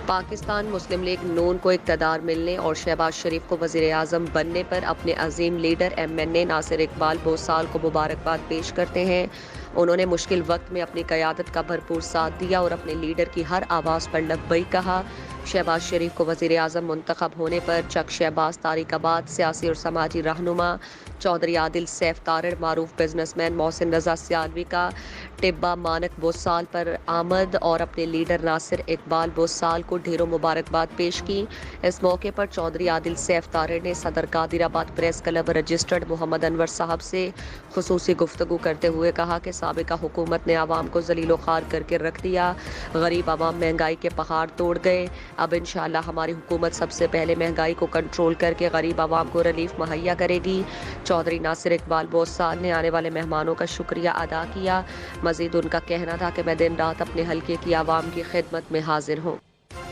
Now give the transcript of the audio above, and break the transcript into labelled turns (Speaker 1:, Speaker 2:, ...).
Speaker 1: پاکستان مسلم league نون کو اقتدار ملنے اور شہباز شریف کو وزیر اعظم بننے پر اپنے عظیم لیڈر MNA ناصر اقبال بوسال کو مبارکباد پیش کرتے ہیں۔ انہوں نے مشکل وقت میں اپنی قیادت کا بھرپور ساتھ دیا اور اپنے لیڈر کی ہر آواز پر لبیک کہا۔ شہباز شریف کو وزیر اعظم منتخب ہونے پر چک شہباز طارق آباد سیاسی اور سماجی رہنما چودھری عادل سیف تارڑ، معروف بزنس مین محسن رضا سیالوی کا ٹبہ مانک بوسال پر آمد اور اپنے لیڈر ناصر اقبال بوسال کو ڈھیروں مبارکباد پیش کی۔ اس موقع پر چودھری عادل سیف تارڑ نے صدر قادر آباد press club registered Muhammad Anwar صاحب سے خصوصی گفتگو کرتے ہوئے کہا کہ سابقہ حکومت نے عوام کو ذلیل و خوار کر کے رکھ دیا، غریب عوام مہنگائی کے پہاڑ توڑ گئے۔ اب انشاءاللہ ہماری حکومت سب سے پہلے مہنگائی کو کنٹرول کر کے غریب عوام کو ریلیف مہیا کرے گی۔ چودھری ناصر اقبال بوسال نے آنے والے مہمانوں کا شکریہ ادا کیا۔ مزید ان کا کہنا تھا کہ میں دن رات اپنے حلقے کی عوام کی خدمت میں حاضر ہوں۔